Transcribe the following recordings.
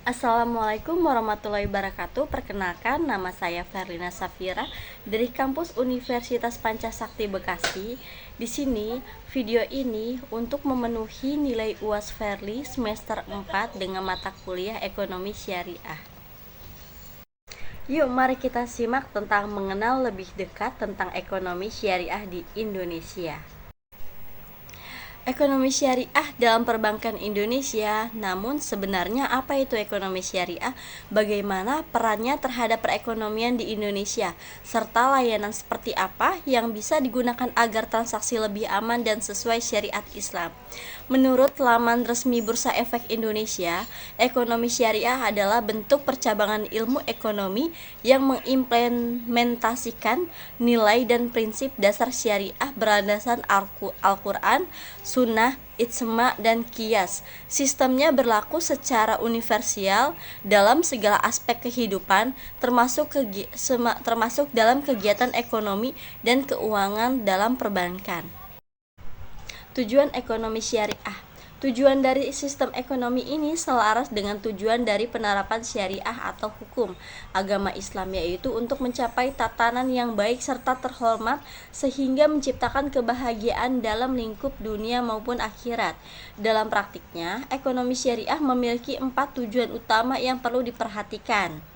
Assalamualaikum warahmatullahi wabarakatuh. Perkenalkan, nama saya Ferlina Safira dari kampus Universitas Pancasakti Bekasi. Di sini, video ini untuk memenuhi nilai UAS Verli semester 4 dengan mata kuliah Ekonomi Syariah. Yuk, mari kita simak tentang mengenal lebih dekat tentang ekonomi syariah di Indonesia. Ekonomi syariah dalam perbankan Indonesia. Namun sebenarnya apa itu ekonomi syariah? Bagaimana perannya terhadap perekonomian di Indonesia? Serta layanan seperti apa yang bisa digunakan agar transaksi lebih aman dan sesuai syariat Islam? Menurut laman resmi Bursa Efek Indonesia, ekonomi syariah adalah bentuk percabangan ilmu ekonomi yang mengimplementasikan nilai dan prinsip dasar syariah berlandaskan Al-Quran, Sunnah, Ijma, dan Qiyas. Sistemnya berlaku secara universal dalam segala aspek kehidupan, termasuk dalam kegiatan ekonomi dan keuangan dalam perbankan. Tujuan ekonomi syariah. Tujuan dari sistem ekonomi ini selaras dengan tujuan dari penerapan syariah atau hukum agama Islam, yaitu untuk mencapai tatanan yang baik serta terhormat sehingga menciptakan kebahagiaan dalam lingkup dunia maupun akhirat. Dalam praktiknya, ekonomi syariah memiliki 4 tujuan utama yang perlu diperhatikan.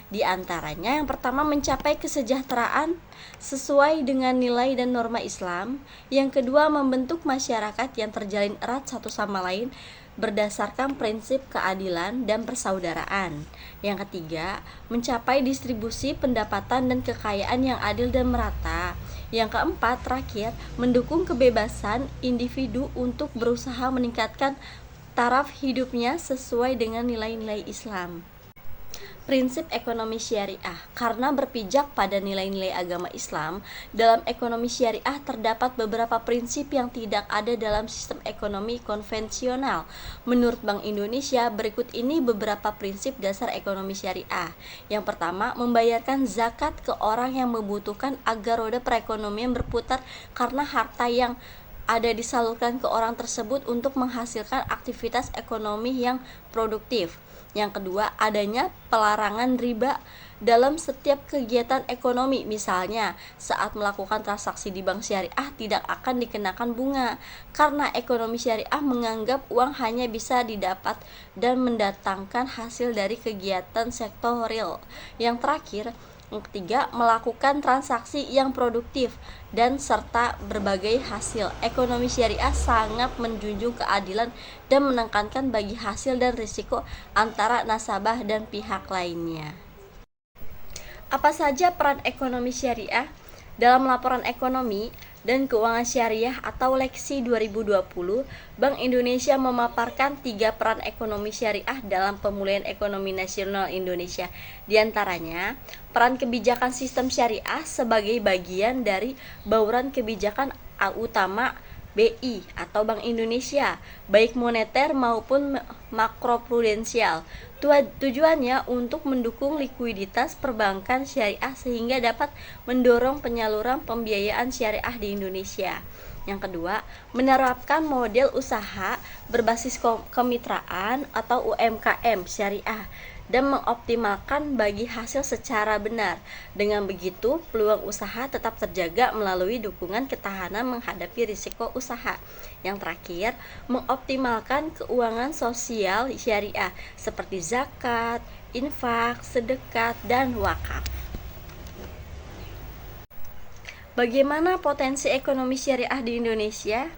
Di antaranya, yang pertama, mencapai kesejahteraan sesuai dengan nilai dan norma Islam. Yang kedua, membentuk masyarakat yang terjalin erat satu sama lain berdasarkan prinsip keadilan dan persaudaraan. Yang ketiga, mencapai distribusi pendapatan dan kekayaan yang adil dan merata. Yang keempat, terakhir, mendukung kebebasan individu untuk berusaha meningkatkan taraf hidupnya sesuai dengan nilai-nilai Islam. Prinsip ekonomi syariah. Karena berpijak pada nilai-nilai agama Islam, dalam ekonomi syariah terdapat beberapa prinsip yang tidak ada dalam sistem ekonomi konvensional. Menurut Bank Indonesia, berikut ini beberapa prinsip dasar ekonomi syariah. Yang pertama, membayarkan zakat ke orang yang membutuhkan agar roda perekonomian berputar karena harta yang ada disalurkan ke orang tersebut untuk menghasilkan aktivitas ekonomi yang produktif. Yang kedua, adanya pelarangan riba dalam setiap kegiatan ekonomi. Misalnya, saat melakukan transaksi di bank syariah tidak akan dikenakan bunga, karena ekonomi syariah menganggap uang hanya bisa didapat dan mendatangkan hasil dari kegiatan sektor real. Yang terakhir, yang ketiga, melakukan transaksi yang produktif dan serta berbagai hasil. Ekonomi syariah sangat menjunjung keadilan dan menekankan bagi hasil dan risiko antara nasabah dan pihak lainnya. Apa saja peran ekonomi syariah? Dalam laporan ekonomi dan keuangan syariah atau Leksi 2020, Bank Indonesia memaparkan 3 peran ekonomi syariah dalam pemulihan ekonomi nasional Indonesia. Di antaranya, peran kebijakan sistem syariah sebagai bagian dari bauran kebijakan utama BI atau Bank Indonesia, baik moneter maupun makroprudensial. Tujuannya untuk mendukung likuiditas perbankan syariah sehingga dapat mendorong penyaluran pembiayaan syariah di Indonesia. Yang kedua, menerapkan model usaha berbasis kemitraan atau UMKM syariah dan mengoptimalkan bagi hasil secara benar. Dengan begitu, peluang usaha tetap terjaga melalui dukungan ketahanan menghadapi risiko usaha. Yang terakhir, mengoptimalkan keuangan sosial syariah seperti zakat, infak, sedekah, dan wakaf. Bagaimana potensi ekonomi syariah di Indonesia?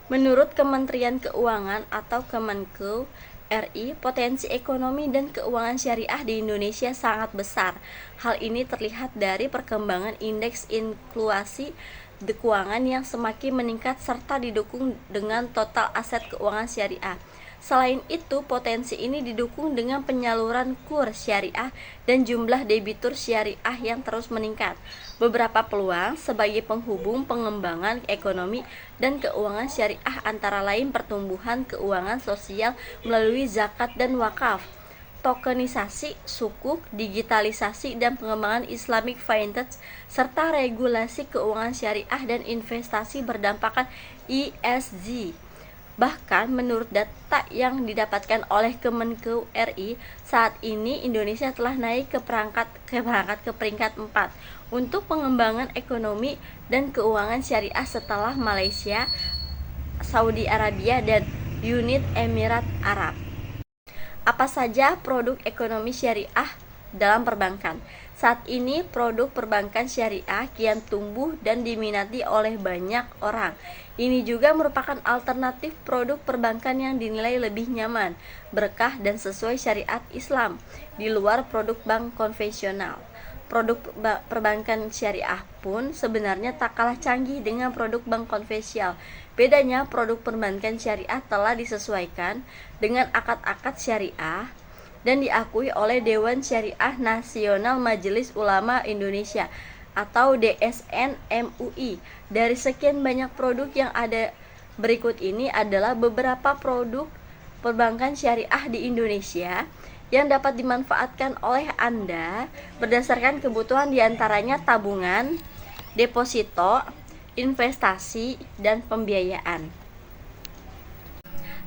Menurut Kementerian Keuangan atau Kemenku RI, potensi ekonomi dan keuangan syariah di Indonesia sangat besar. Hal ini terlihat dari perkembangan indeks inklusi keuangan yang semakin meningkat serta didukung dengan total aset keuangan syariah. Selain itu, potensi ini didukung dengan penyaluran kur syariah dan jumlah debitur syariah yang terus meningkat. Beberapa peluang sebagai penghubung pengembangan ekonomi dan keuangan syariah antara lain pertumbuhan keuangan sosial melalui zakat dan wakaf, tokenisasi, sukuk, digitalisasi dan pengembangan Islamic Finance, serta regulasi keuangan syariah dan investasi berdampak ESG. Bahkan menurut data yang didapatkan oleh Kemenku RI, saat ini Indonesia telah naik ke peringkat 4 untuk pengembangan ekonomi dan keuangan syariah setelah Malaysia, Saudi Arabia, dan Uni Emirat Arab. Apa saja produk ekonomi syariah dalam perbankan? Saat ini produk perbankan syariah kian tumbuh dan diminati oleh banyak orang. Ini juga merupakan alternatif produk perbankan yang dinilai lebih nyaman, berkah, dan sesuai syariat Islam di luar produk bank konvensional. Produk perbankan syariah pun sebenarnya tak kalah canggih dengan produk bank konvensional. Bedanya, produk perbankan syariah telah disesuaikan dengan akad-akad syariah dan diakui oleh Dewan Syariah Nasional Majelis Ulama Indonesia atau DSN MUI. Dari sekian banyak produk yang ada, berikut ini adalah beberapa produk perbankan syariah di Indonesia yang dapat dimanfaatkan oleh Anda berdasarkan kebutuhan, diantaranya tabungan, deposito, investasi, dan pembiayaan.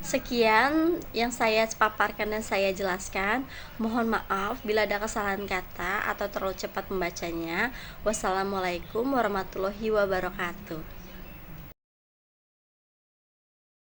Sekian yang saya paparkan dan saya jelaskan. Mohon maaf bila ada kesalahan kata atau terlalu cepat membacanya. Wassalamualaikum warahmatullahi wabarakatuh.